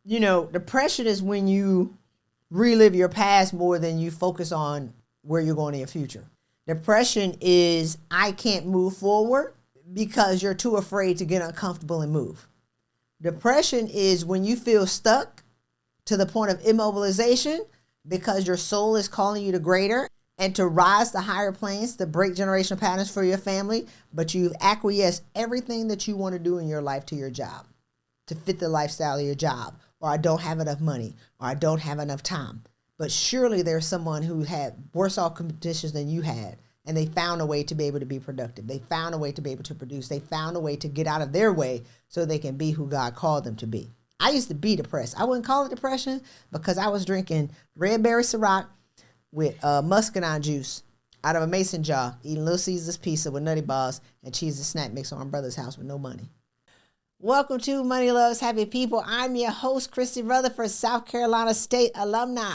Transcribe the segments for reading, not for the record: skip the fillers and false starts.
Depression is when you relive your past more than you focus on where you're going in your future. Depression is I can't move forward because you're too afraid to get uncomfortable and move. Depression is when you feel stuck to the point of immobilization because your soul is calling you to greater and to rise to higher planes, to break generational patterns for your family, but you've acquiesced everything that you want to do in your life to your job, to fit the lifestyle of your job, or I don't have enough money, or I don't have enough time. But surely there's someone who had worse off conditions than you had, and they found a way to be able to be productive. They found a way to be able to produce. They found a way to get out of their way so they can be who God called them to be. I used to be depressed. I wouldn't call it depression because I was drinking red berry Ciroc with muscadine juice out of a mason jar, eating Little Caesar's pizza with nutty bars and cheese and snack mix on my brother's house with no money. Welcome to Money Loves Happy People. I'm your host, Christy, Rutherford, South Carolina State alumni.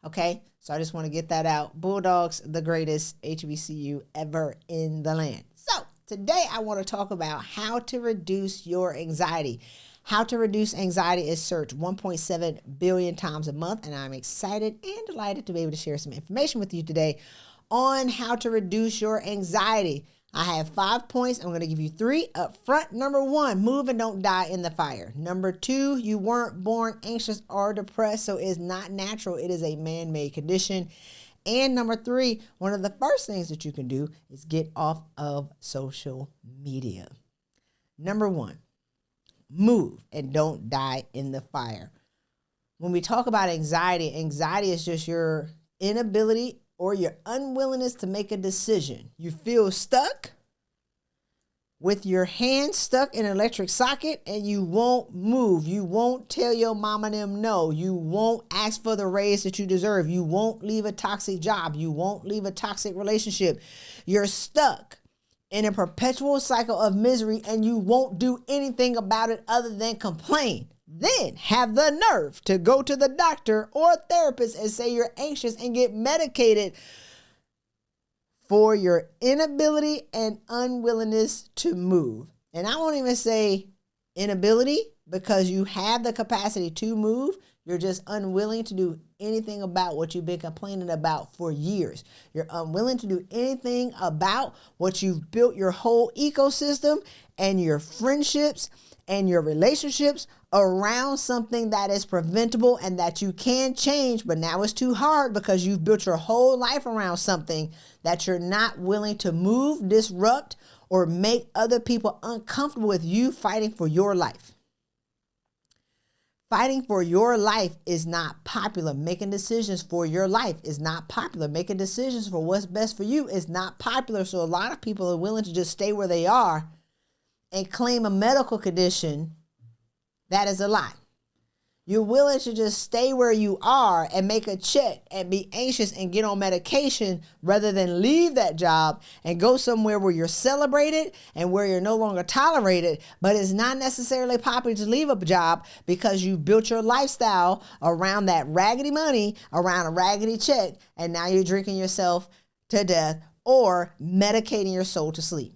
Okay, so I just want to get that out. Bulldogs, the greatest HBCU ever in the land. So today I want to talk about how to reduce your anxiety. How to reduce anxiety is searched 1.7 billion times a month, and I'm excited and delighted to be able to share some information with you today on how to reduce your anxiety. I have 5 points. I'm going to give you 3 up front. Number 1, move and don't die in the fire. Number 2, you weren't born anxious or depressed, so it's not natural. It is a man-made condition. And number 3, one of the first things that you can do is get off of social media. Number 1, move and don't die in the fire. When we talk about anxiety is just your inability or your unwillingness to make a decision. You feel stuck with your hand stuck in an electric socket and you won't move. You won't tell your mama them no. You won't ask for the raise that you deserve. You won't leave a toxic job. You won't leave a toxic relationship. You're stuck in a perpetual cycle of misery and you won't do anything about it other than complain. Then have the nerve to go to the doctor or a therapist and say you're anxious and get medicated for your inability and unwillingness to move. And I won't even say inability because you have the capacity to move. You're just unwilling to do anything about what you've been complaining about for years. You're unwilling to do anything about what you've built your whole ecosystem and your friendships and your relationships around something that is preventable and that you can change, but now it's too hard because you've built your whole life around something that you're not willing to move, disrupt, or make other people uncomfortable with you fighting for your life. Fighting for your life is not popular. Making decisions for your life is not popular. Making decisions for what's best for you is not popular. So a lot of people are willing to just stay where they are and claim a medical condition that is a lie. You're willing to just stay where you are and make a check and be anxious and get on medication rather than leave that job and go somewhere where you're celebrated and where you're no longer tolerated, but it's not necessarily popular to leave a job because you built your lifestyle around that raggedy money, around a raggedy check, and now you're drinking yourself to death or medicating your soul to sleep.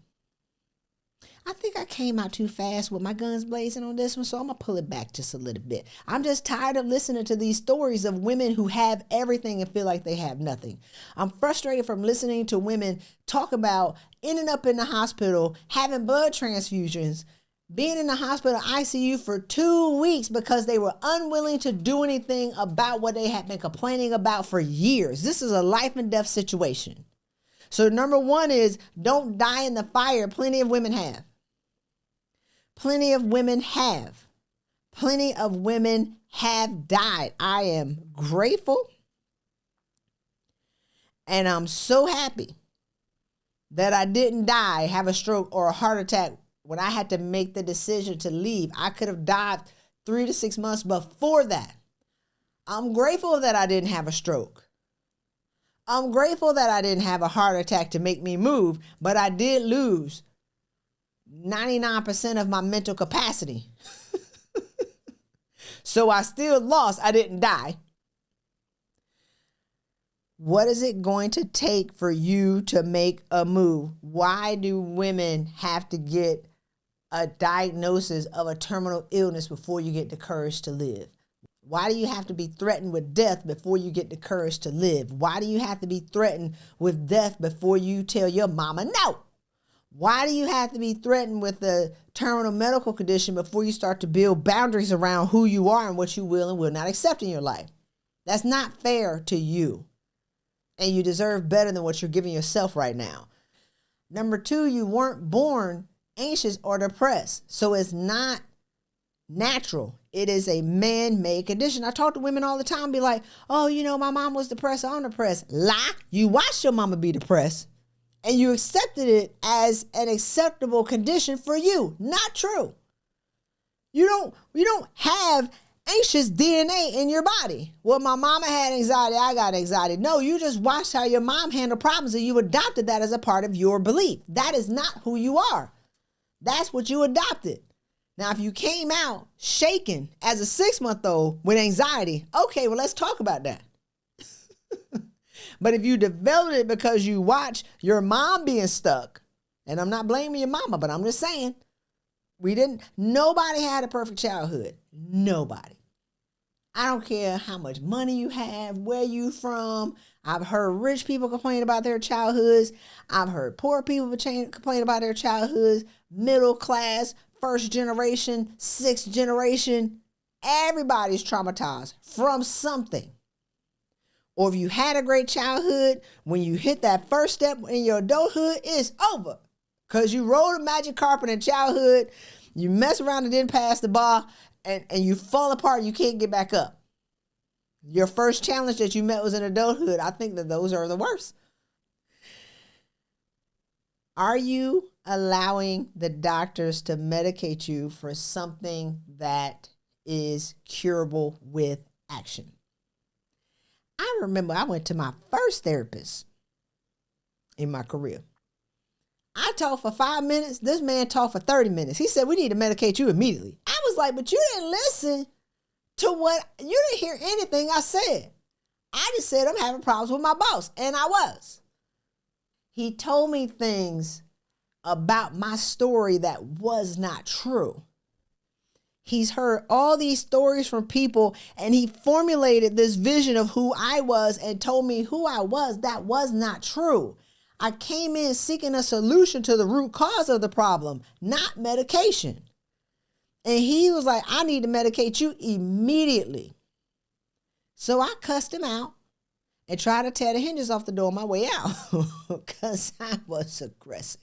I think I came out too fast with my guns blazing on this one, so I'm going to pull it back just a little bit. I'm just tired of listening to these stories of women who have everything and feel like they have nothing. I'm frustrated from listening to women talk about ending up in the hospital, having blood transfusions, being in the hospital ICU for 2 weeks because they were unwilling to do anything about what they had been complaining about for years. This is a life and death situation. So number 1 is don't die in the fire. Plenty of women have. Plenty of women have. Plenty of women have died. I am grateful and I'm so happy that I didn't die, have a stroke or a heart attack when I had to make the decision to leave. I could have died 3 to 6 months before that. I'm grateful that I didn't have a stroke. I'm grateful that I didn't have a heart attack to make me move, but I did lose 99% of my mental capacity. So I still lost. I didn't die. What is it going to take for you to make a move? Why do women have to get a diagnosis of a terminal illness before you get the courage to live? Why do you have to be threatened with death before you get the courage to live? Why do you have to be threatened with death before you tell your mama no? Why do you have to be threatened with a terminal medical condition before you start to build boundaries around who you are and what you will and will not accept in your life? That's not fair to you. And you deserve better than what you're giving yourself right now. Number 2, you weren't born anxious or depressed. So it's not natural. It is a man-made condition. I talk to women all the time, be like, oh, you know, my mom was depressed, I'm depressed. Lie. You watched your mama be depressed and you accepted it as an acceptable condition for you. Not true. You don't have anxious DNA in your body. Well, my mama had anxiety, I got anxiety. No, you just watched how your mom handled problems and you adopted that as a part of your belief. That is not who you are. That's what you adopted. Now, if you came out shaken as a 6-month-old with anxiety, okay, well, let's talk about that. But if you developed it because you watched your mom being stuck, and I'm not blaming your mama, but I'm just saying, nobody had a perfect childhood. Nobody. I don't care how much money you have, where you from. I've heard rich people complain about their childhoods. I've heard poor people complain about their childhoods, middle class, first generation, sixth generation. Everybody's traumatized from something. Or if you had a great childhood, when you hit that first step in your adulthood, it's over. Because you rolled a magic carpet in childhood, you mess around and didn't pass the bar, and you fall apart, you can't get back up. Your first challenge that you met was in adulthood. I think that those are the worst. Are you allowing the doctors to medicate you for something that is curable with action? I remember I went to my first therapist in my career. I talked for 5 minutes. This man talked for 30 minutes. He said, we need to medicate you immediately. I was like, but you didn't listen to you didn't hear anything I said. I just said I'm having problems with my boss. And I was. He told me things about my story that was not true. He's heard all these stories from people and he formulated this vision of who I was and told me who I was. That was not true. I came in seeking a solution to the root cause of the problem, not medication. And he was like, I need to medicate you immediately. So I cussed him out and tried to tear the hinges off the door on my way out because I was aggressive.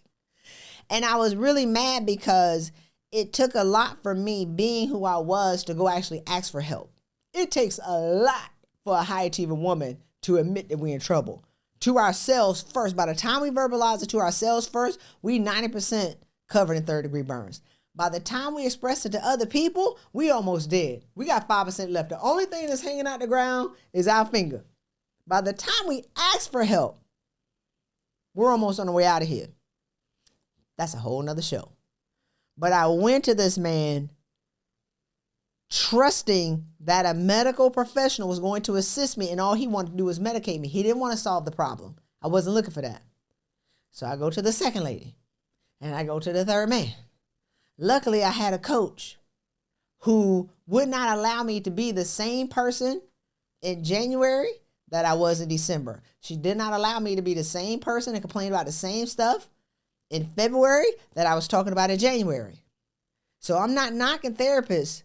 And I was really mad because it took a lot for me being who I was to go actually ask for help. It takes a lot for a high achieving woman to admit that we're in trouble. To ourselves first. By the time we verbalize it to ourselves first, we 90% covered in 3rd-degree burns. By the time we express it to other people, we almost dead. We got 5% left. The only thing that's hanging out the ground is our finger. By the time we ask for help, we're almost on the way out of here. That's a whole nother show. But I went to this man trusting that a medical professional was going to assist me and all he wanted to do was medicate me. He didn't want to solve the problem. I wasn't looking for that. So I go to the second lady and I go to the third man. Luckily, I had a coach who would not allow me to be the same person in January that I was in December. She did not allow me to be the same person and complain about the same stuff in February that I was talking about in January. So I'm not knocking therapists,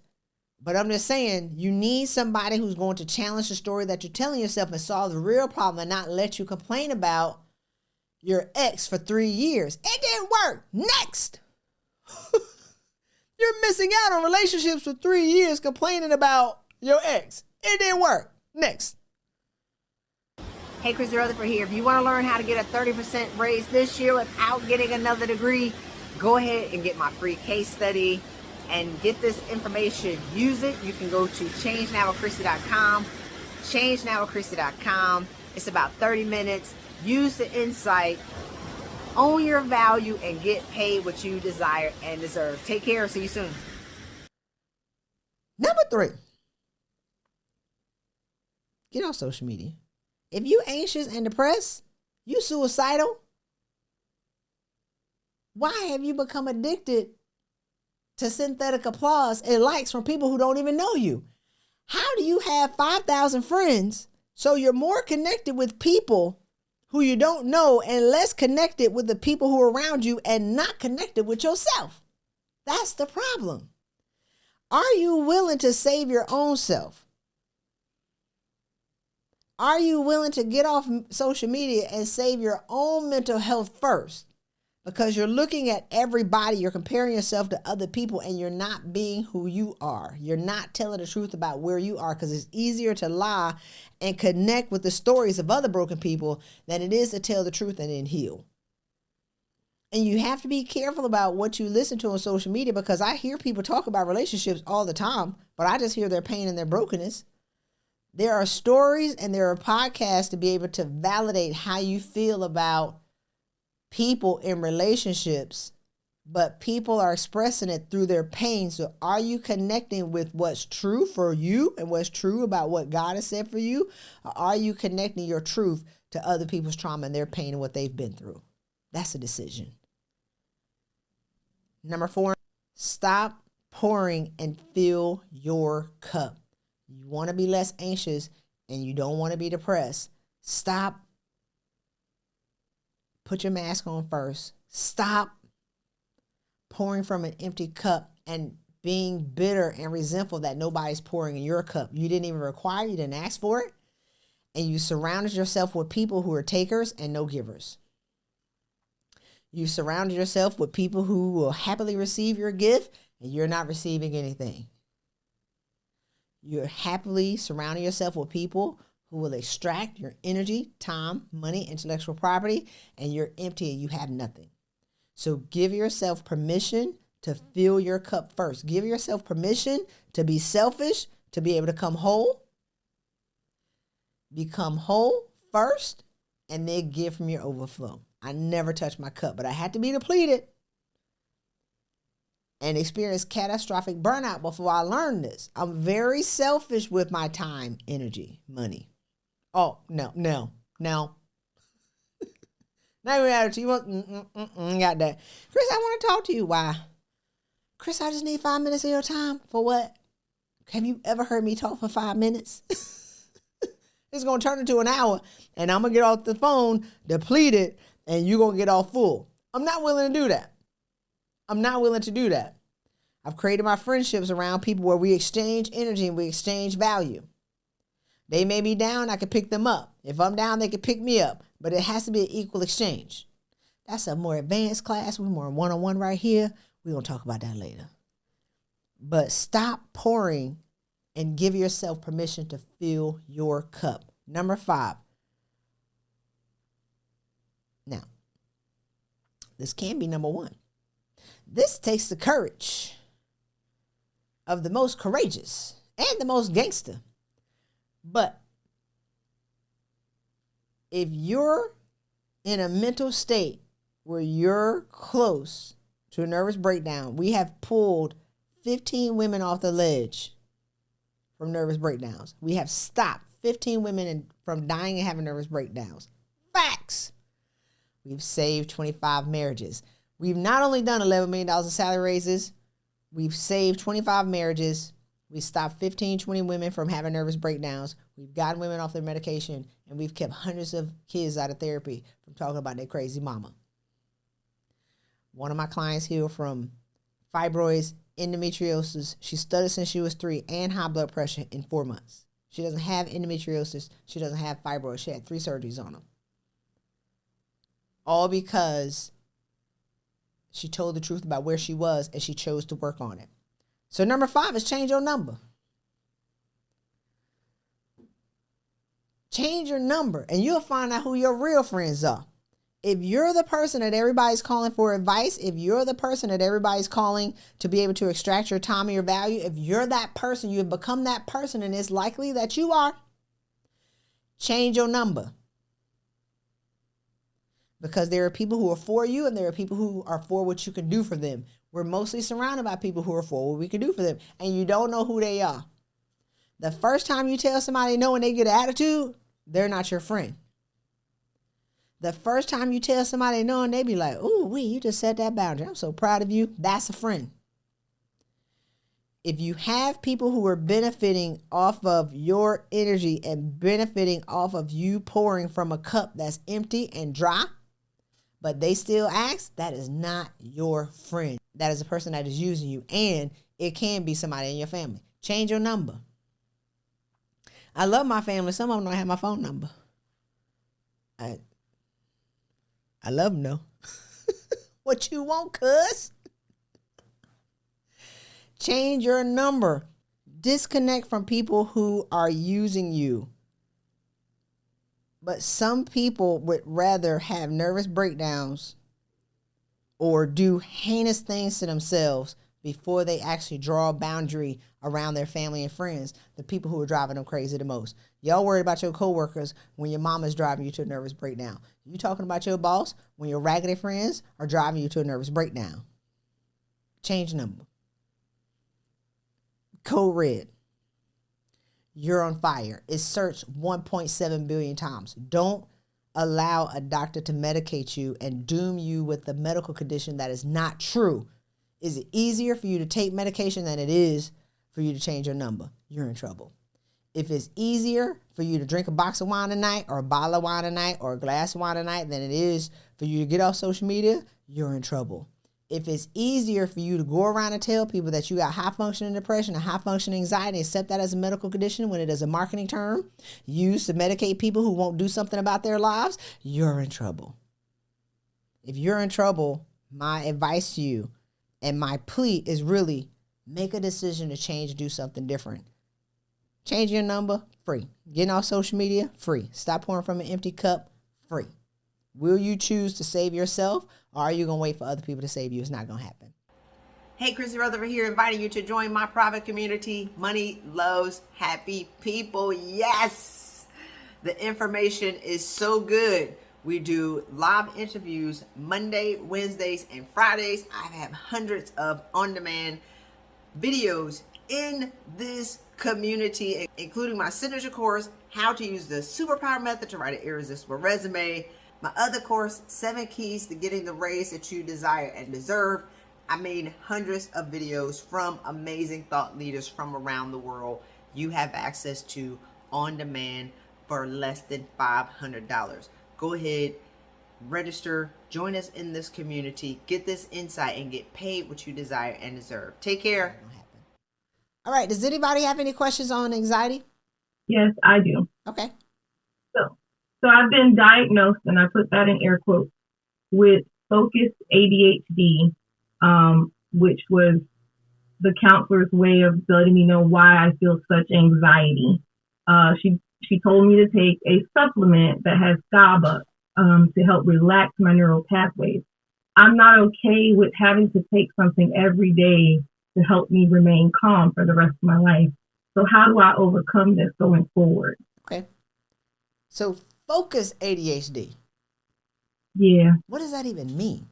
but I'm just saying you need somebody who's going to challenge the story that you're telling yourself and solve the real problem and not let you complain about your ex for 3 years. It didn't work. Next. You're missing out on relationships for 3 years complaining about your ex. It didn't work. Next. Hey, Christy Rutherford here. If you want to learn how to get a 30% raise this year without getting another degree, go ahead and get my free case study and get this information. Use it. You can go to changenowwithchristy.com. Changenowwithchristy.com. It's about 30 minutes. Use the insight. Own your value and get paid what you desire and deserve. Take care. See you soon. Number 3. Get off social media. If you anxious and depressed, you suicidal, why have you become addicted to synthetic applause and likes from people who don't even know you? How do you have 5,000 friends so you're more connected with people who you don't know and less connected with the people who are around you and not connected with yourself? That's the problem. Are you willing to save your own self? Are you willing to get off social media and save your own mental health first? Because you're looking at everybody, you're comparing yourself to other people, and you're not being who you are. You're not telling the truth about where you are, because it's easier to lie and connect with the stories of other broken people than it is to tell the truth and then heal. And you have to be careful about what you listen to on social media, because I hear people talk about relationships all the time, but I just hear their pain and their brokenness. There are stories and there are podcasts to be able to validate how you feel about people in relationships, but people are expressing it through their pain. So are you connecting with what's true for you and what's true about what God has said for you? Or are you connecting your truth to other people's trauma and their pain and what they've been through? That's a decision. Number 4, stop pouring and fill your cup. You want to be less anxious and you don't want to be depressed. Stop. Put your mask on first. Stop pouring from an empty cup and being bitter and resentful that nobody's pouring in your cup. You didn't even require, you didn't ask for it. And you surrounded yourself with people who are takers and no givers. You surrounded yourself with people who will happily receive your gift and you're not receiving anything. You're happily surrounding yourself with people who will extract your energy, time, money, intellectual property, and you're empty and you have nothing. So give yourself permission to fill your cup first. Give yourself permission to be selfish, to be able to come whole. Become whole first, and then give from your overflow. I never touched my cup, but I had to be depleted and experience catastrophic burnout before I learned this. I'm very selfish with my time, energy, money. Oh, no. Not even attitude. You want, got that. Chris, I want to talk to you. Why? Chris, I just need 5 minutes of your time. For what? Have you ever heard me talk for 5 minutes? It's going to turn into an hour, and I'm going to get off the phone depleted, and you're going to get all full. I'm not willing to do that. I've created my friendships around people where we exchange energy and we exchange value. They may be down, I can pick them up. If I'm down, they can pick me up. But it has to be an equal exchange. That's a more advanced class. We're more one-on-one right here. We're going to talk about that later. But stop pouring and give yourself permission to fill your cup. Number 5. Now, this can be number 1. This takes the courage of the most courageous and the most gangster. But if you're in a mental state where you're close to a nervous breakdown, we have pulled 15 women off the ledge from nervous breakdowns. We have stopped 15 women from dying and having nervous breakdowns. Facts. We've saved 25 marriages. We've not only done $11 million in salary raises, we've saved 25 marriages. We stopped 15, 20 women from having nervous breakdowns. We've gotten women off their medication, and we've kept hundreds of kids out of therapy from talking about their crazy mama. One of my clients healed from fibroids, endometriosis. She stuttered since she was 3, and high blood pressure in 4 months. She doesn't have endometriosis. She doesn't have fibroids. She had 3 surgeries on them. All because she told the truth about where she was, and she chose to work on it. So number 5 is change your number. Change your number, and you'll find out who your real friends are. If you're the person that everybody's calling for advice, if you're the person that everybody's calling to be able to extract your time and your value, if you're that person, you have become that person, and it's likely that you are, change your number. Because there are people who are for you and there are people who are for what you can do for them. We're mostly surrounded by people who are for what we can do for them. And you don't know who they are. The first time you tell somebody no and they get an attitude, they're not your friend. The first time you tell somebody no and they be like, "Ooh, you just set that boundary. I'm so proud of you." That's a friend. If you have people who are benefiting off of your energy and benefiting off of you pouring from a cup that's empty and dry, but they still ask, that is not your friend. That is a person that is using you, and it can be somebody in your family. Change your number. I love my family. Some of them don't have my phone number. I love them though. What you want, cuz? Change your number. Disconnect from people who are using you. But some people would rather have nervous breakdowns or do heinous things to themselves before they actually draw a boundary around their family and friends, the people who are driving them crazy the most. Y'all worried about your coworkers when your mama's driving you to a nervous breakdown. You talking about your boss when your raggedy friends are driving you to a nervous breakdown. Change number. Code red. You're on fire. It's searched 1.7 billion times. Don't allow a doctor to medicate you and doom you with a medical condition that is not true. Is it easier for you to take medication than it is for you to change your number? You're in trouble. If it's easier for you to drink a box of wine a night or a bottle of wine a night or a glass of wine a night than it is for you to get off social media, you're in trouble. If it's easier for you to go around and tell people that you got high-functioning depression and high-functioning anxiety, accept that as a medical condition when it is a marketing term used to medicate people who won't do something about their lives, you're in trouble. If you're in trouble, my advice to you and my plea is really make a decision to change and do something different. Change your number, free. Getting off social media, free. Stop pouring from an empty cup, free. Will you choose to save yourself, or are you going to wait for other people to save you? It's not going to happen. Hey, Christy Rutherford here, inviting you to join my private community. Money loves happy people. Yes! The information is so good. We do live interviews Monday, Wednesdays, and Fridays. I have hundreds of on-demand videos in this community, including my signature course, How to Use the Superpower Method to Write an Irresistible Resume. My other course, 7 Keys to Getting the Raise That You Desire and Deserve. I made hundreds of videos from amazing thought leaders from around the world. You have access to on demand for less than $500. Go ahead, register, join us in this community, get this insight, and get paid what you desire and deserve. Take care. All right. Does anybody have any questions on anxiety? Yes, I do. Okay. So I've been diagnosed, and I put that in air quotes, with focused ADHD, which was the counselor's way of letting me know why I feel such anxiety. She told me to take a supplement that has GABA to help relax my neural pathways. I'm not okay with having to take something every day to help me remain calm for the rest of my life. So how do I overcome this going forward? Okay. So focus ADHD. Yeah. What does that even mean?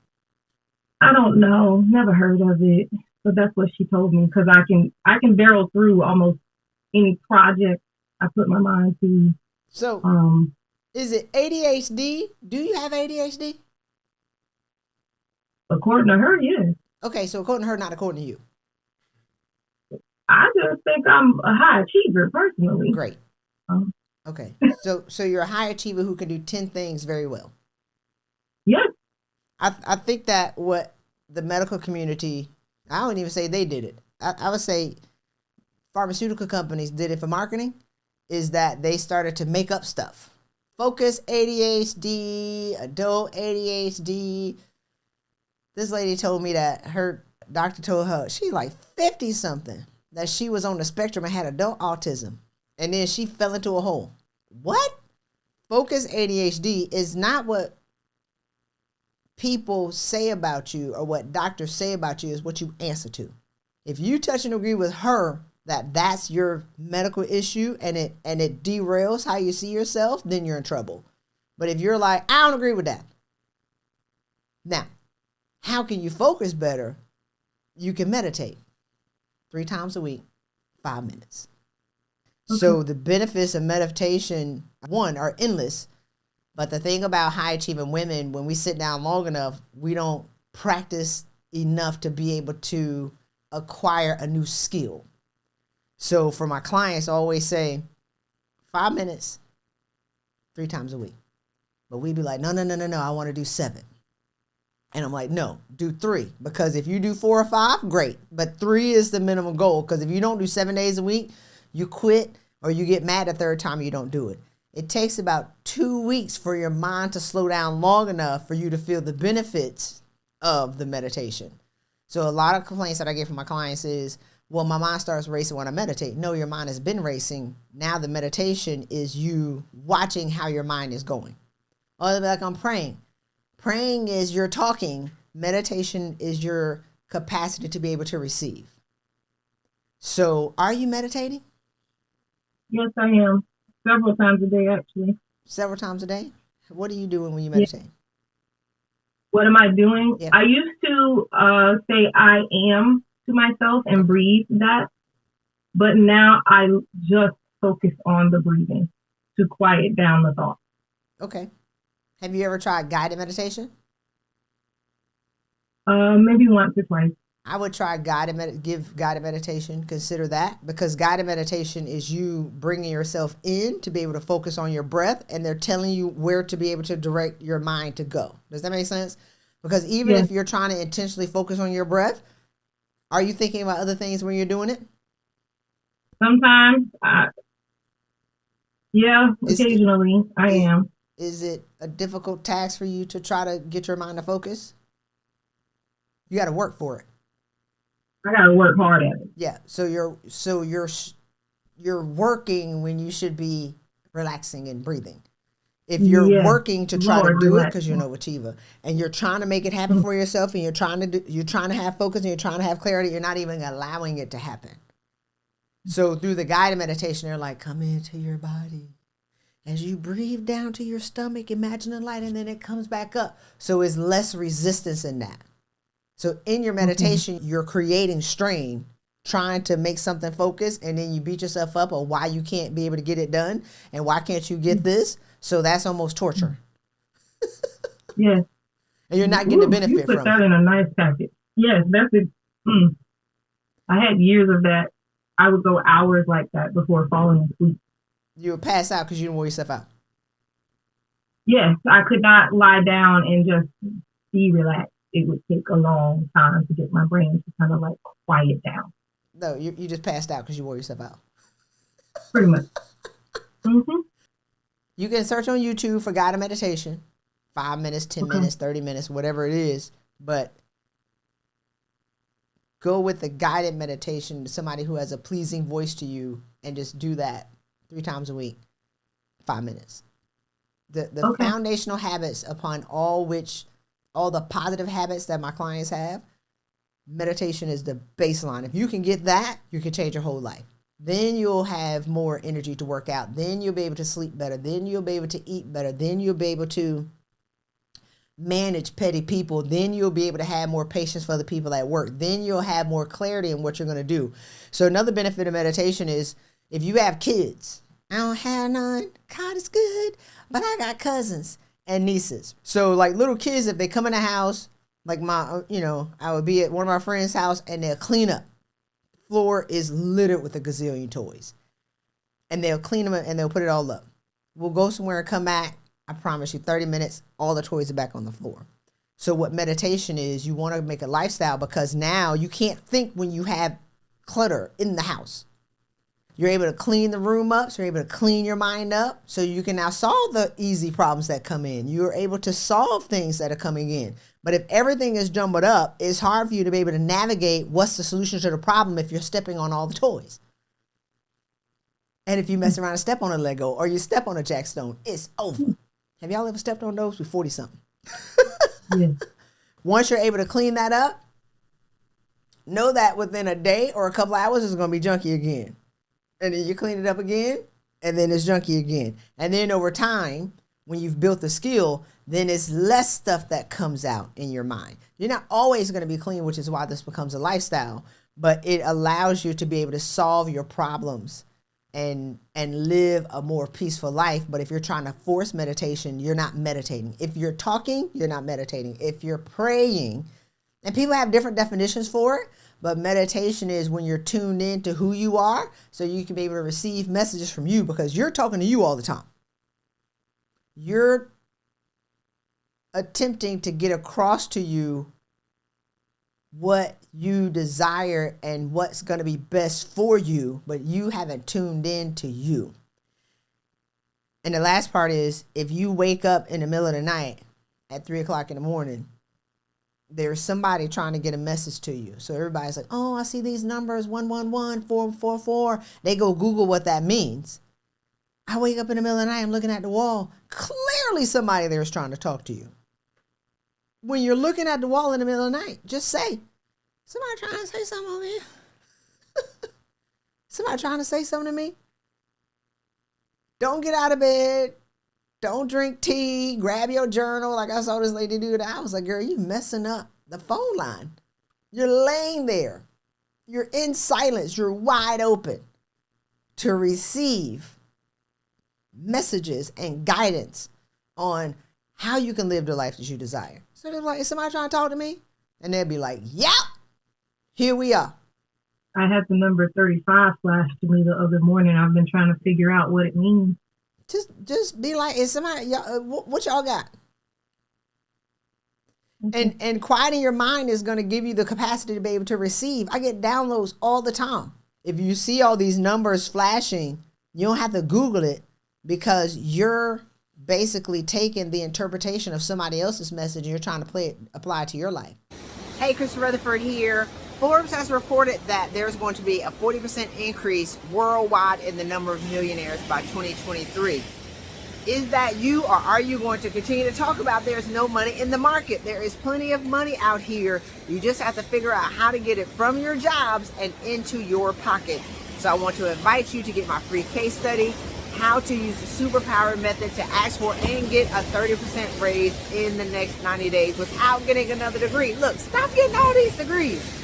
I don't know. Never heard of it. But that's what she told me, because I can barrel through almost any project I put my mind to. So is it ADHD? Do you have ADHD? According to her, yes. Okay, so according to her, not according to you. I just think I'm a high achiever personally. Great. Okay. So you're a high achiever who can do 10 things very well. Yes. I think that what the medical community, I don't even say they did it. I would say pharmaceutical companies did it for marketing, is that they started to make up stuff. Focus ADHD, adult ADHD. This lady told me that her doctor told her she's like 50 something, that she was on the spectrum and had adult autism. And then she fell into a hole. What? Focus ADHD is not what people say about you or what doctors say about you, is what you answer to. If you touch and agree with her that that's your medical issue and it derails how you see yourself, then you're in trouble. But if you're like, I don't agree with that. Now, how can you focus better? You can meditate 3 times a week, 5 minutes. Okay. So the benefits of meditation, one, are endless. But the thing about high achieving women, when we sit down long enough, we don't practice enough to be able to acquire a new skill. So for my clients, I always say 5 minutes, 3 times a week. But we'd be like, no, I want to do 7. And I'm like, no, do 3. Because if you do 4 or 5, great. But 3 is the minimum goal. Because if you don't do 7 days a week, you quit or you get mad the third time you don't do it. It takes about 2 weeks for your mind to slow down long enough for you to feel the benefits of the meditation. So a lot of complaints that I get from my clients is, well, my mind starts racing when I meditate. No, your mind has been racing. Now the meditation is you watching how your mind is going. Or they'll be like, I'm praying. Praying is you're talking. Meditation is your capacity to be able to receive. So are you meditating? Yes, I am. Several times a day, actually. Several times a day? What are you doing when you meditate? Yeah. What am I doing? Yeah. I used to say I am to myself and breathe that. But now I just focus on the breathing to quiet down the thoughts. Okay. Have you ever tried guided meditation? Maybe once or twice. I would try give guided meditation. Consider that, because guided meditation is you bringing yourself in to be able to focus on your breath, and they're telling you where to be able to direct your mind to go. Does that make sense? Because even if you're trying to intentionally focus on your breath, are you thinking about other things when you're doing it? Sometimes, occasionally I am. Is it a difficult task for you to try to get your mind to focus? You got to work for it. I got to work hard at it. Yeah. So you're working when you should be relaxing and breathing. If you're working to try to do it because you're an overachiever and you're trying to make it happen for yourself, and you're trying to have focus and you're trying to have clarity, you're not even allowing it to happen. So through the guided meditation, they're like, come into your body. As you breathe down to your stomach, imagine the light, and then it comes back up. So it's less resistance in that. So in your meditation, you're creating strain, trying to make something focus, and then you beat yourself up on why you can't be able to get it done, and why can't you get this? So that's almost torture. Yes. And you're not getting the benefit from it. You put that in a nice package. Yes, that's it. I had years of that. I would go hours like that before falling asleep. You would pass out because you didn't wear yourself out. Yes, I could not lie down and just be relaxed. It would take a long time to get my brain to kind of like quiet down. No, you just passed out because you wore yourself out. Pretty much. You can search on YouTube for guided meditation. 5 minutes, 10 minutes, 30 minutes, whatever it is. But go with the guided meditation to somebody who has a pleasing voice to you, and just do that 3 times a week, 5 minutes. The foundational habits upon all the positive habits that my clients have, meditation is the baseline. If you can get that, you can change your whole life. Then you'll have more energy to work out. Then you'll be able to sleep better. Then you'll be able to eat better. Then you'll be able to manage petty people. Then you'll be able to have more patience for the people at work. Then you'll have more clarity in what you're going to do. So another benefit of meditation is if you have kids. I don't have none. God is good. But I got cousins and nieces. So like little kids, if they come in the house, like I would be at one of my friends' house and they'll clean up. Floor is littered with a gazillion toys. And they'll clean them and they'll put it all up. We'll go somewhere and come back. I promise you 30 minutes, all the toys are back on the floor. So what meditation is, you want to make a lifestyle, because now you can't think when you have clutter in the house. You're able to clean the room up, so you're able to clean your mind up, so you can now solve the easy problems that come in. You're able to solve things that are coming in. But if everything is jumbled up, it's hard for you to be able to navigate what's the solution to the problem if you're stepping on all the toys. And if you mess around and step on a Lego or you step on a Jackstone, it's over. Have y'all ever stepped on those? We're 40-something. Yeah. Once you're able to clean that up, know that within a day or a couple hours, it's going to be junky again. And then you clean it up again, and then it's junky again. And then over time, when you've built the skill, then it's less stuff that comes out in your mind. You're not always going to be clean, which is why this becomes a lifestyle, but it allows you to be able to solve your problems and live a more peaceful life. But if you're trying to force meditation, you're not meditating. If you're talking, you're not meditating. If you're praying, and people have different definitions for it, But meditation is when you're tuned in to who you are, so you can be able to receive messages from you, because you're talking to you all the time. You're attempting to get across to you what you desire and what's going to be best for you, but you haven't tuned in to you. And the last part is, if you wake up in the middle of the night at 3 o'clock in the morning, there's somebody trying to get a message to you. So everybody's like, oh, I see these numbers, 111, 444. They go Google what that means. I wake up in the middle of the night, I'm looking at the wall. Clearly somebody there is trying to talk to you. When you're looking at the wall in the middle of the night, just say, somebody trying to say something over here? Somebody trying to say something to me? Don't get out of bed. Don't drink tea. Grab your journal like I saw this lady do that. I was like, girl, you messing up the phone line. You're laying there. You're in silence. You're wide open to receive messages and guidance on how you can live the life that you desire. So they're like, is somebody trying to talk to me? And they'll be like, yep, here we are. I had the number 35 flash to me the other morning. I've been trying to figure out what it means. Just be like, is somebody, y'all, what y'all got? Mm-hmm. And quieting your mind is going to give you the capacity to be able to receive. I get downloads all the time. If you see all these numbers flashing, you don't have to Google it, because you're basically taking the interpretation of somebody else's message and you're trying to apply it to your life. Hey, Christy Rutherford here. Forbes has reported that there's going to be a 40% increase worldwide in the number of millionaires by 2023. Is that you, or are you going to continue to talk about there's no money in the market? There is plenty of money out here. You just have to figure out how to get it from your jobs and into your pocket. So I want to invite you to get my free case study, how to use the superpower method to ask for and get a 30% raise in the next 90 days without getting another degree. Look, stop getting all these degrees.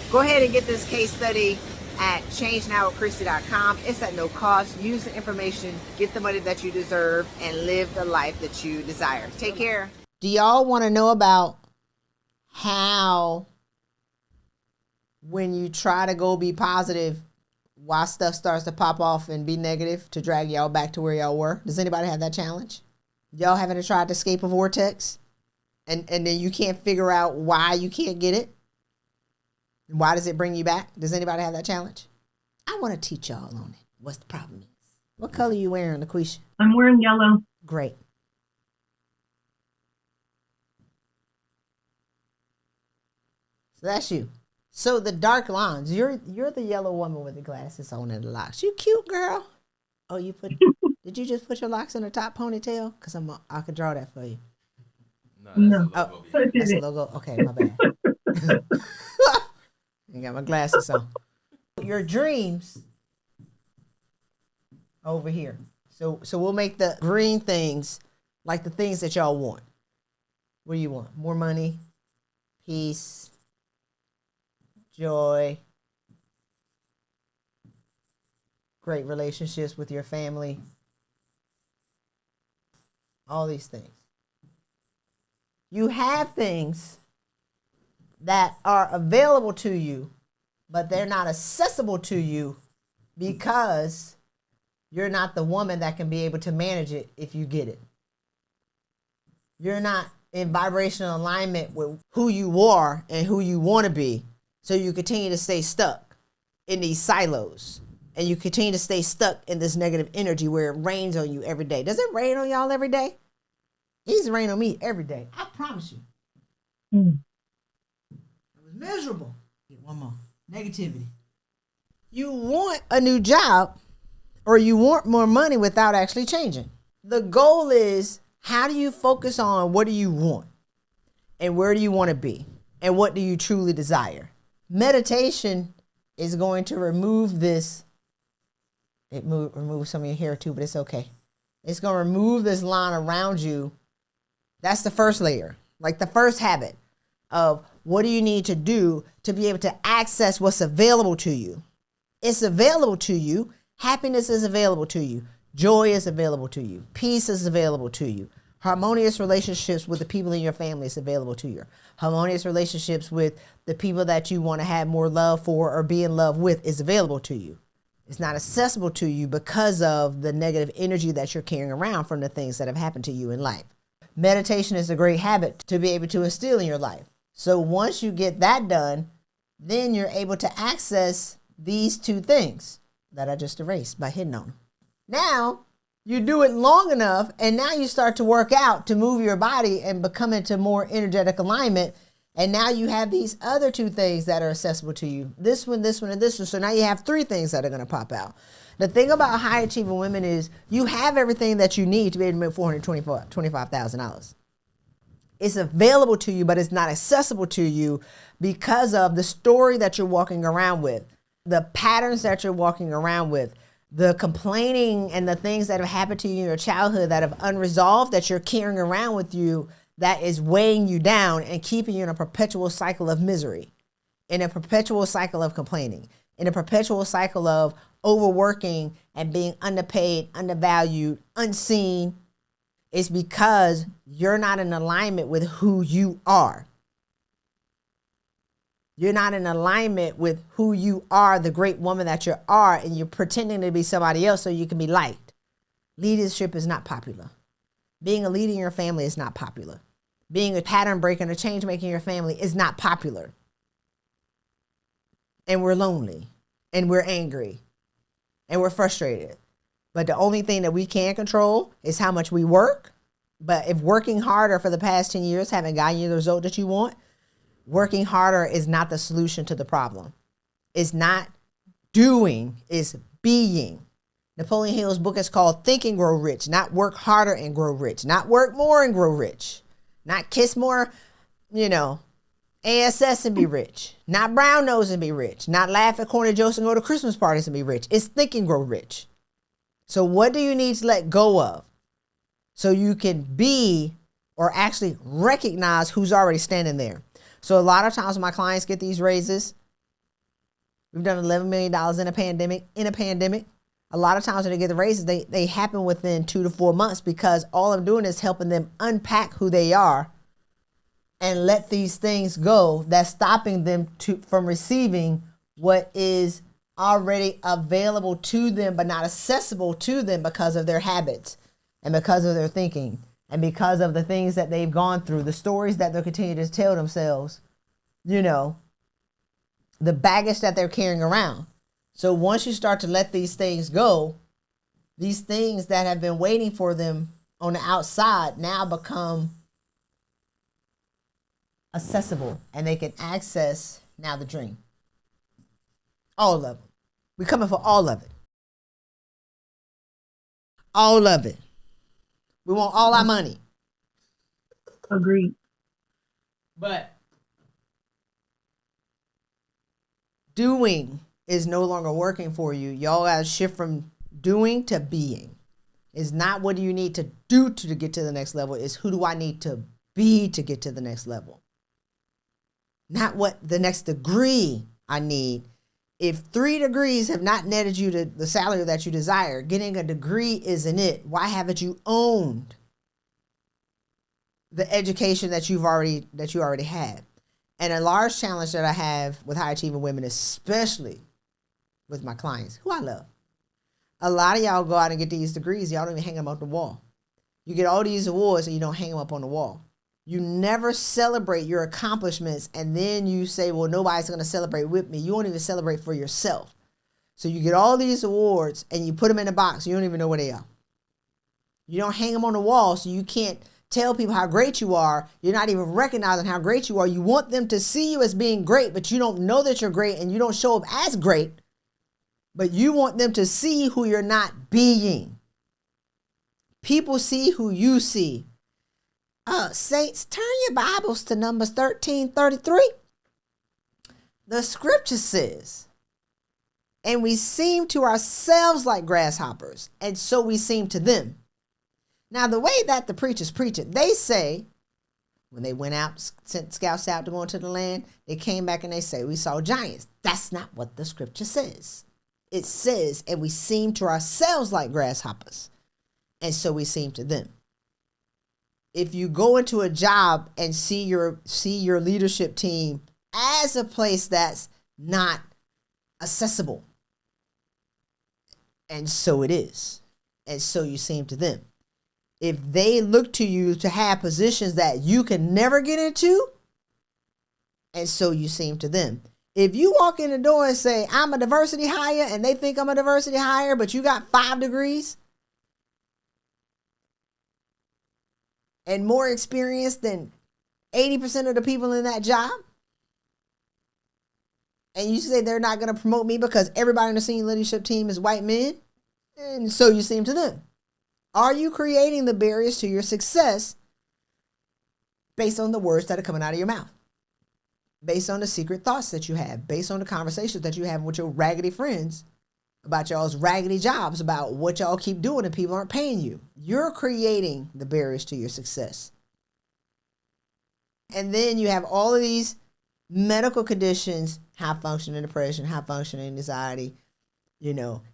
Go ahead and get this case study at changenowwithchristy.com. It's at no cost. Use the information, get the money that you deserve, and live the life that you desire. Take care. Do y'all want to know about how when you try to go be positive, why stuff starts to pop off and be negative to drag y'all back to where y'all were? Does anybody have that challenge? Y'all haven't tried to escape a vortex and then you can't figure out why you can't get it? Why does it bring you back? Does anybody have that challenge? I want to teach y'all on it. What's the problem is? What color are you wearing, LaQuisha? I'm wearing yellow. Great. So that's you. So the dark lines, you're the yellow woman with the glasses on and the locks. You cute, girl. Oh, did you just put your locks in the top ponytail? Because I could draw that for you. No. That's a logo. Okay, my bad. I got my glasses on. Your dreams over here. So we'll make the green things like the things that y'all want. What do you want? More money, peace, joy, great relationships with your family, all these things. You have things that are available to you, but they're not accessible to you because you're not the woman that can be able to manage it if you get it. You're not in vibrational alignment with who you are and who you want to be, so you continue to stay stuck in these silos, and you continue to stay stuck in this negative energy where it rains on you every day. Does it rain on y'all every day? It used to rain on me every day. I promise you. It was miserable. Get one more. Negativity. You want a new job or you want more money without actually changing. The goal is, how do you focus on what do you want and where do you want to be and what do you truly desire? Meditation is going to remove this. It removes some of your hair too, but it's okay. It's going to remove this line around you. That's the first layer, like the first habit of what do you need to do to be able to access what's available to you. It's available to you. Happiness is available to you. Joy is available to you. Peace is available to you. Harmonious relationships with the people in your family is available to you. Harmonious relationships with the people that you want to have more love for or be in love with is available to you. It's not accessible to you because of the negative energy that you're carrying around from the things that have happened to you in life. Meditation is a great habit to be able to instill in your life. So once you get that done, then you're able to access these two things that I just erased by hitting on them. Now, you do it long enough, and now you start to work out to move your body and become into more energetic alignment. And now you have these other two things that are accessible to you. This one, and this one. So now you have three things that are going to pop out. The thing about high achieving women is you have everything that you need to be able to make $425,000. It's available to you, but it's not accessible to you because of the story that you're walking around with, the patterns that you're walking around with, the complaining and the things that have happened to you in your childhood that have unresolved that you're carrying around with you that is weighing you down and keeping you in a perpetual cycle of misery, in a perpetual cycle of complaining, in a perpetual cycle of overworking and being underpaid, undervalued, unseen. It's because you're not in alignment with who you are. You're not in alignment with who you are, the great woman that you are, and you're pretending to be somebody else so you can be liked. Leadership is not popular. Being a leader in your family is not popular. Being a pattern breaker and a change maker in your family is not popular. And we're lonely, and we're angry, and we're frustrated. But the only thing that we can control is how much we work. But if working harder for the past 10 years haven't gotten you the result that you want, working harder is not the solution to the problem. It's not doing, it's being. Napoleon Hill's book is called Think and Grow Rich, not work harder and grow rich, not work more and grow rich, not kiss more, ASS and be rich, not brown nose and be rich, not laugh at corny jokes and go to Christmas parties and be rich. It's Think and Grow Rich. So what do you need to let go of so you can be or actually recognize who's already standing there? So a lot of times when my clients get these raises, we've done $11 million in a pandemic. A lot of times when they get the raises, they happen within 2 to 4 months because all I'm doing is helping them unpack who they are and let these things go that's stopping them from receiving what is already available to them but not accessible to them because of their habits and because of their thinking and because of the things that they've gone through, the stories that they'll continue to tell themselves, the baggage that they're carrying around. So once you start to let these things go, these things that have been waiting for them on the outside now become accessible and they can access now the dream. All of them. We're coming for all of it. All of it. We want all our money. Agreed. But doing is no longer working for you. Y'all got to shift from doing to being. It's not what do you need to do to get to the next level. It's who do I need to be to get to the next level. Not what the next degree I need. If 3 degrees have not netted you to the salary that you desire, getting a degree isn't it. Why haven't you owned the education that you already had? And a large challenge that I have with high achieving women, especially with my clients, who I love. A lot of y'all go out and get these degrees. Y'all don't even hang them up on the wall. You get all these awards and you don't hang them up on the wall. You never celebrate your accomplishments and then you say, well, nobody's going to celebrate with me. You won't even celebrate for yourself. So you get all these awards and you put them in a box. You don't even know where they are. You don't hang them on the wall, so you can't tell people how great you are. You're not even recognizing how great you are. You want them to see you as being great, but you don't know that you're great and you don't show up as great. But you want them to see who you're not being. People see who you see. Saints, turn your Bibles to Numbers 13:33. The scripture says, and we seem to ourselves like grasshoppers, and so we seem to them. Now, the way that the preachers preach it, they say, when they went out, sent scouts out to go into the land, they came back and they say, we saw giants. That's not what the scripture says. It says, and we seem to ourselves like grasshoppers, and so we seem to them. if you go into a job and see your leadership team as a place that's not accessible, and so it is, and so you seem to them. If they look to you to have positions that you can never get into, and so you seem to them. If you walk in the door and say, I'm a diversity hire, and they think I'm a diversity hire, but you got 5 degrees and more experience than 80% of the people in that job, and you say they're not going to promote me because everybody in the senior leadership team is white men, and so you seem to them. Are you creating the barriers to your success based on the words that are coming out of your mouth? Based on the secret thoughts that you have, based on the conversations that you have with your raggedy friends about y'all's raggedy jobs, about what y'all keep doing and people aren't paying you. You're creating the barriers to your success. And then you have all of these medical conditions, high functioning depression, high functioning anxiety,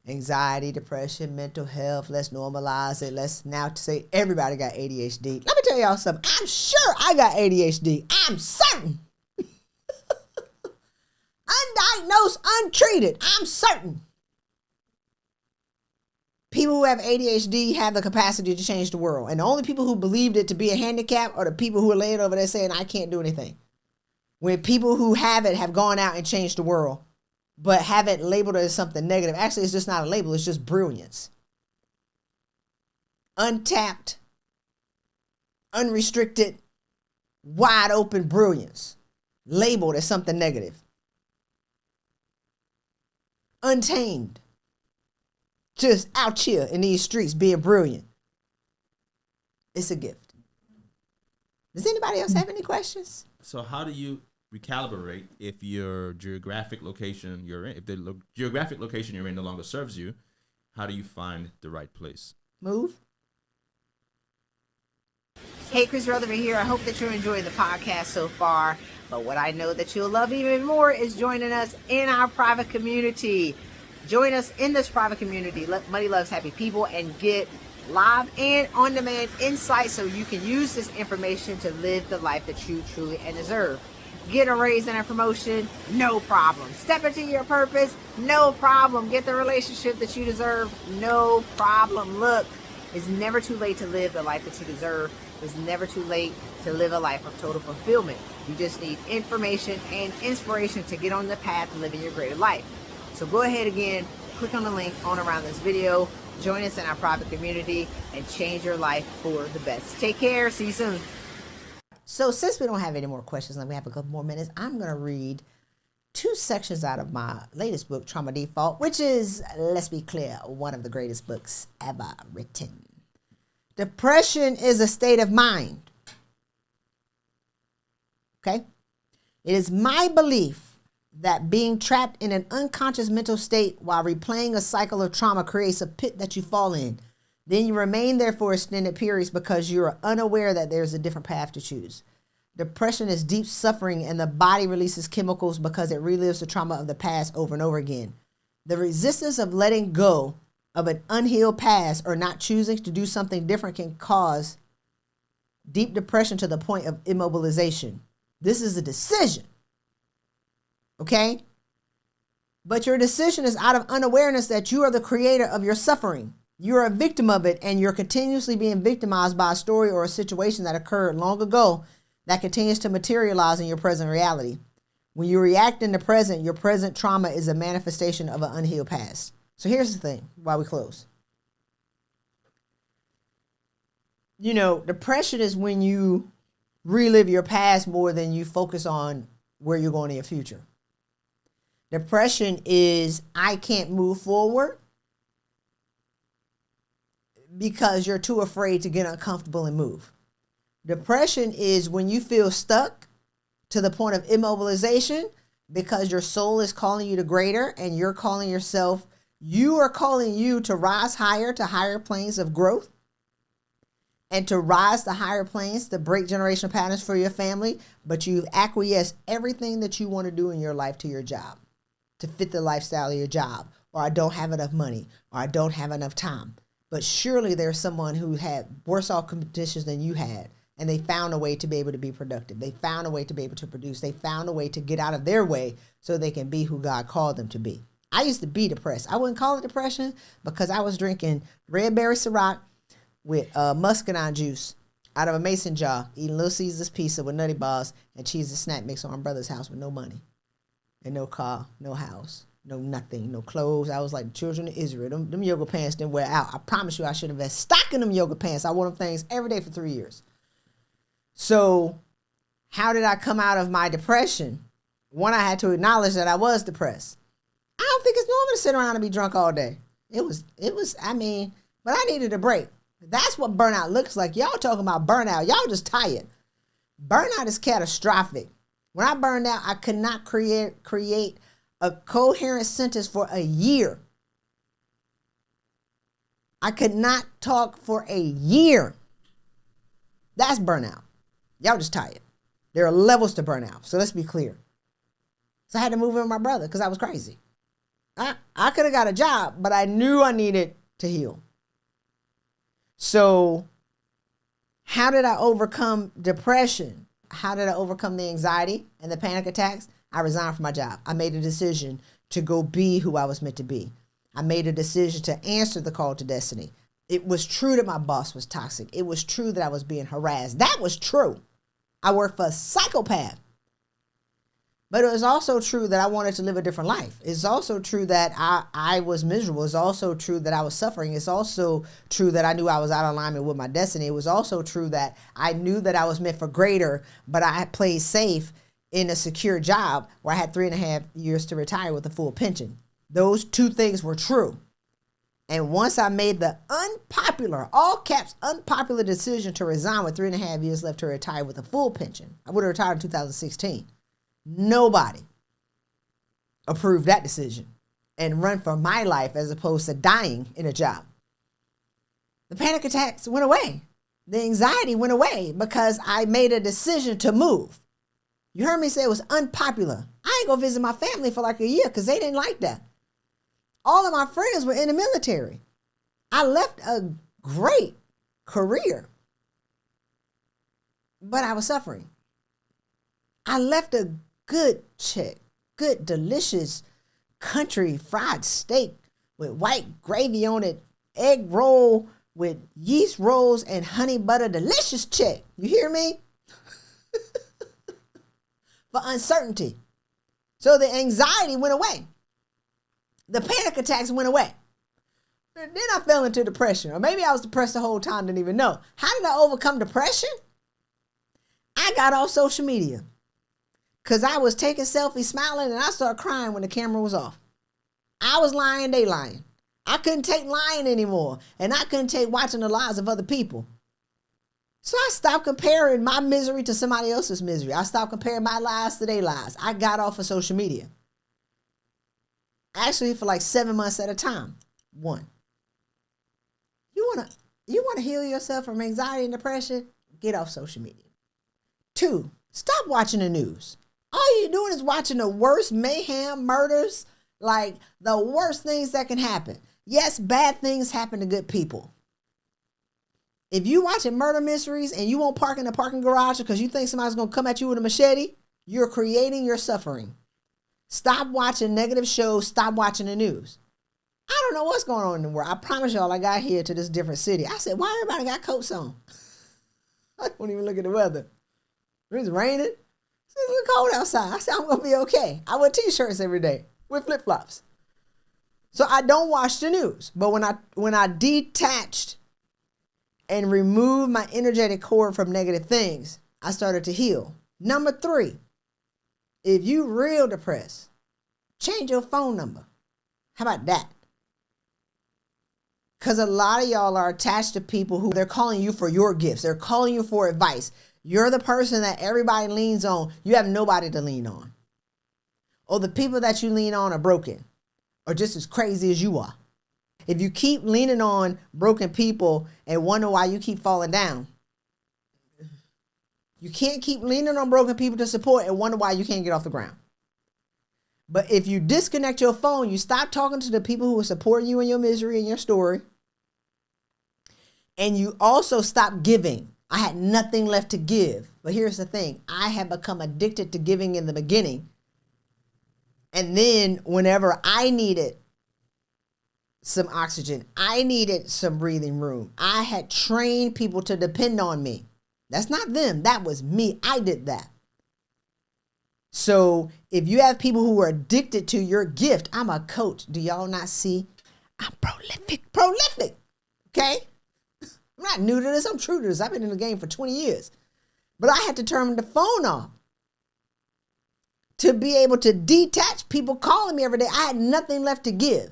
anxiety, depression, mental health. Let's normalize it. Let's now say everybody got ADHD. Let me tell y'all something. I'm sure I got ADHD. I'm certain. Undiagnosed, untreated. I'm certain. People who have ADHD have the capacity to change the world. And the only people who believed it to be a handicap are the people who are laying over there saying, I can't do anything. When people who have it have gone out and changed the world, but haven't labeled it as something negative. Actually, it's just not a label. It's just brilliance. Untapped, unrestricted, wide open brilliance. Labeled as something negative. Untamed. Just out here in these streets being brilliant. It's a gift. Does anybody else have any questions? So how do you recalibrate if your geographic location you're in, if the geographic location you're in no longer serves you? How do you find the right place? Move. Hey, Christy, Rutherford here. I hope that you're enjoying the podcast so far. But what I know that you'll love even more is joining us in our private community. Join us in this private community, Money Loves Happy People, and get live and on-demand insights so you can use this information to live the life that you truly deserve. Get a raise and a promotion, no problem. Step into your purpose, no problem. Get the relationship that you deserve, no problem. Look, it's never too late to live the life that you deserve. It's never too late to live a life of total fulfillment. You just need information and inspiration to get on the path to living your greater life. So go ahead again, click on the link on around this video, join us in our private community, and change your life for the best. Take care. See you soon. So since we don't have any more questions and we have a couple more minutes, I'm going to read 2 sections out of my latest book, Trauma Default, which is, let's be clear, one of the greatest books ever written. Depression is a state of mind. Okay? It is my belief that being trapped in an unconscious mental state while replaying a cycle of trauma creates a pit that you fall in. Then you remain there for extended periods because you are unaware that there's a different path to choose. Depression is deep suffering, and the body releases chemicals because it relives the trauma of the past over and over again. The resistance of letting go of an unhealed past or not choosing to do something different can cause deep depression to the point of immobilization. This is a decision. Okay? But your decision is out of unawareness that you are the creator of your suffering. You're a victim of it, and you're continuously being victimized by a story or a situation that occurred long ago that continues to materialize in your present reality. When you react in the present, your present trauma is a manifestation of an unhealed past. So here's the thing while we close. Depression is when you relive your past more than you focus on where you're going in your future. Depression is, I can't move forward because you're too afraid to get uncomfortable and move. Depression is when you feel stuck to the point of immobilization because your soul is calling you to greater, and you are calling you to rise higher, to higher planes of growth, and to rise to higher planes, to break generational patterns for your family, but you've acquiesced everything that you want to do in your life to your job, to fit the lifestyle of your job, or I don't have enough money, or I don't have enough time. But surely there's someone who had worse off conditions than you had, And they found a way to be able to be productive. They found a way to be able to produce. They found a way to get out of their way so they can be who God called them to be. I used to be depressed. I wouldn't call it depression because I was drinking red berry Ciroc with muscadine juice out of a mason jar, eating Little Caesar's pizza with nutty bars and cheese and snack mix on my brother's house with no money and no car, no house, no nothing, no clothes. I was like the children of Israel. Them yoga pants didn't wear out. I promise you I should have invest stock in them yoga pants. I wore them things every day for 3 years. So how did I come out of my depression? One, I had to acknowledge that I was depressed. I don't think it's normal to sit around and be drunk all day. But I needed a break. That's what burnout looks like. Y'all talking about burnout. Y'all just tired. Burnout is catastrophic. When I burned out, I could not create a coherent sentence for a year. I could not talk for a year. That's burnout. Y'all just tired. There are levels to burnout. So let's be clear. So I had to move in with my brother because I was crazy. I could have got a job, but I knew I needed to heal. So how did I overcome depression? How did I overcome the anxiety and the panic attacks? I resigned from my job. I made a decision to go be who I was meant to be. I made a decision to answer the call to destiny. It was true that my boss was toxic. It was true that I was being harassed. That was true. I worked for a psychopath. But it was also true that I wanted to live a different life. It's also true that I was miserable. It's also true that I was suffering. It's also true that I knew I was out of alignment with my destiny. It was also true that I knew that I was meant for greater, but I had played safe in a secure job where I had 3.5 years to retire with a full pension. Those two things were true. And once I made the unpopular, all caps, unpopular decision to resign with 3.5 years left to retire with a full pension, I would have retired in 2016. Nobody approved that decision and run for my life as opposed to dying in a job. The panic attacks went away. The anxiety went away because I made a decision to move. You heard me say it was unpopular. I ain't gonna visit my family for like a year because they didn't like that. All of my friends were in the military. I left a great career, but I was suffering. I left a good check, good, delicious country fried steak with white gravy on it, egg roll with yeast rolls and honey butter, delicious check. You hear me? For uncertainty. So the anxiety went away. The panic attacks went away. Then I fell into depression. Or maybe I was depressed the whole time, didn't even know. How did I overcome depression? I got off social media. Because I was taking selfies, smiling, and I started crying when the camera was off. I was lying, they lying. I couldn't take lying anymore. And I couldn't take watching the lives of other people. So I stopped comparing my misery to somebody else's misery. I stopped comparing my lives to their lives. I got off of social media. Actually, for like 7 months at a time. 1. You wanna heal yourself from anxiety and depression? Get off social media. 2, stop watching the news. All you're doing is watching the worst mayhem, murders, like the worst things that can happen. Yes, bad things happen to good people. If you watching murder mysteries and you won't park in the parking garage because you think somebody's going to come at you with a machete, you're creating your suffering. Stop watching negative shows. Stop watching the news. I don't know what's going on in the world. I promise y'all, I got here to this different city. I said, why everybody got coats on? I don't even look at the weather. It's raining. It's a little cold outside. I said, I'm going to be okay. I wear t-shirts every day with flip-flops. So I don't watch the news. But when I detached and removed my energetic cord from negative things, I started to heal. Number 3, if you real depressed, change your phone number. How about that? Because a lot of y'all are attached to people who they're calling you for your gifts. They're calling you for advice. You're the person that everybody leans on. You have nobody to lean on. Or the people that you lean on are broken or just as crazy as you are. If you keep leaning on broken people and wonder why you keep falling down, you can't keep leaning on broken people to support and wonder why you can't get off the ground. But if you disconnect your phone, you stop talking to the people who are supporting you in your misery and your story, and you also stop giving. I had nothing left to give. But here's the thing. I had become addicted to giving in the beginning. And then whenever I needed some oxygen, I needed some breathing room, I had trained people to depend on me. That's not them. That was me. I did that. So if you have people who are addicted to your gift, I'm a coach. Do y'all not see? I'm prolific. Okay? I'm not new to this. I'm true to this. I've been in the game for 20 years. But I had to turn the phone off to be able to detach people calling me every day. I had nothing left to give.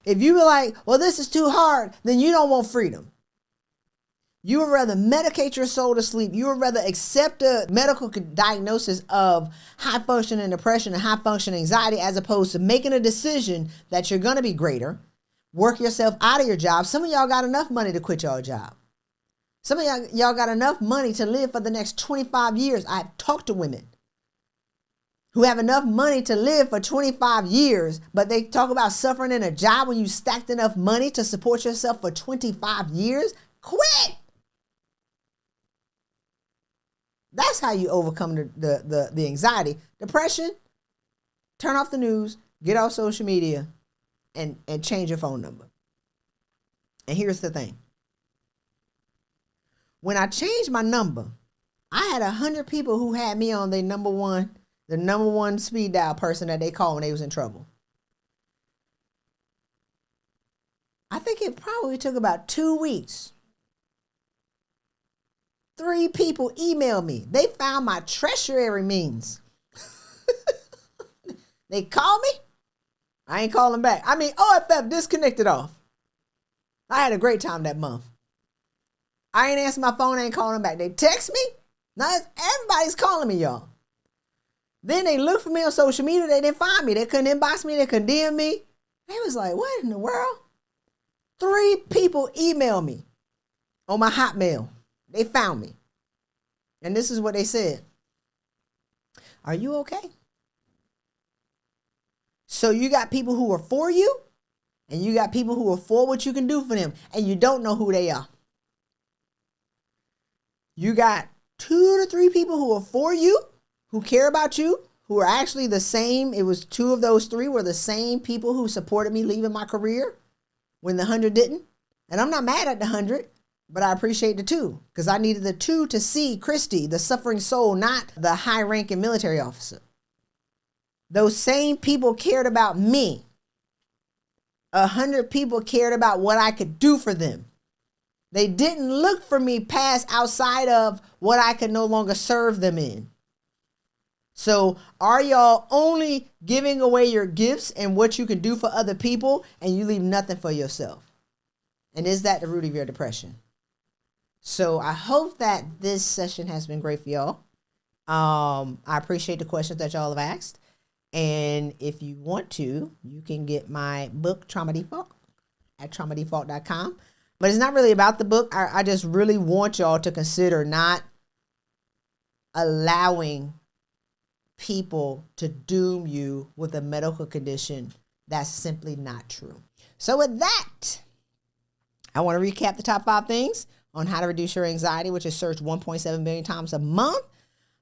If you were like, well, this is too hard, then you don't want freedom. You would rather medicate your soul to sleep. You would rather accept a medical diagnosis of high functioning depression and high functioning anxiety as opposed to making a decision that you're going to be greater, work yourself out of your job. Some of y'all got enough money to quit your job. Some of y'all got enough money to live for the next 25 years. I've talked to women who have enough money to live for 25 years, but they talk about suffering in a job when you stacked enough money to support yourself for 25 years. Quit. That's how you overcome the anxiety. Depression, turn off the news, get off social media, and change your phone number. And here's the thing. When I changed my number, I had 100 people who had me on the number one speed dial person that they called when they was in trouble. I think it probably took about 2 weeks. 3 people emailed me. They found my treasury means. They called me. I ain't calling back. I mean, OFF disconnected off. I had a great time that month. I ain't answering my phone. I ain't calling back. They text me. Now everybody's calling me, y'all. Then they looked for me on social media. They didn't find me. They couldn't inbox me. They couldn't DM me. They was like, what in the world? 3 people emailed me on my Hotmail. They found me. And this is what they said. Are you okay? So you got people who are for you, and you got people who are for what you can do for them, and you don't know who they are. You got 2 to 3 people who are for you, who care about you, who are actually the same. It was 2 of those 3 were the same people who supported me leaving my career when the 100 didn't. And I'm not mad at the 100. But I appreciate the 2 because I needed the 2 to see Christy, the suffering soul, not the high-ranking military officer. Those same people cared about me. 100 people cared about what I could do for them. They didn't look for me past outside of what I could no longer serve them in. So are y'all only giving away your gifts and what you can do for other people and you leave nothing for yourself? And is that the root of your depression? So I hope that this session has been great for y'all. I appreciate the questions that y'all have asked. And if you want to, you can get my book, Trauma Default, at traumadefault.com. But it's not really about the book. I just really want y'all to consider not allowing people to doom you with a medical condition that's simply not true. So with that, I want to recap the top 5 things on how to reduce your anxiety, which is searched 1.7 million times a month.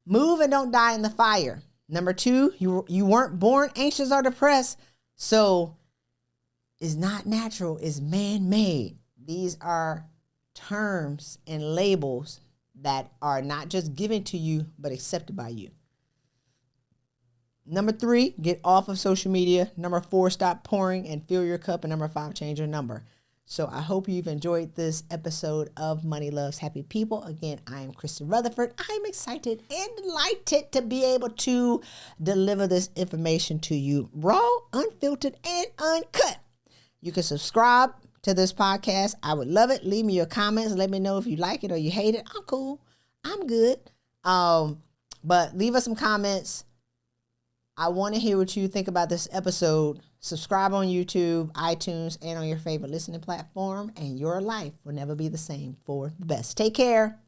Move and don't die in the fire. Number 2, you weren't born anxious or depressed. So it's not natural, it's man-made. These are terms and labels that are not just given to you, but accepted by you. Number 3, get off of social media. Number 4, stop pouring and fill your cup. And number 5, change your number. So I hope you've enjoyed this episode of Money Loves Happy People. Again, I am Christy Rutherford. I'm excited and delighted to be able to deliver this information to you raw, unfiltered, and uncut. You can subscribe to this podcast. I would love it. Leave me your comments. Let me know if you like it or you hate it. I'm cool. I'm good. But leave us some comments. I want to hear what you think about this episode. Subscribe on YouTube, iTunes, and on your favorite listening platform, and your life will never be the same for the best. Take care.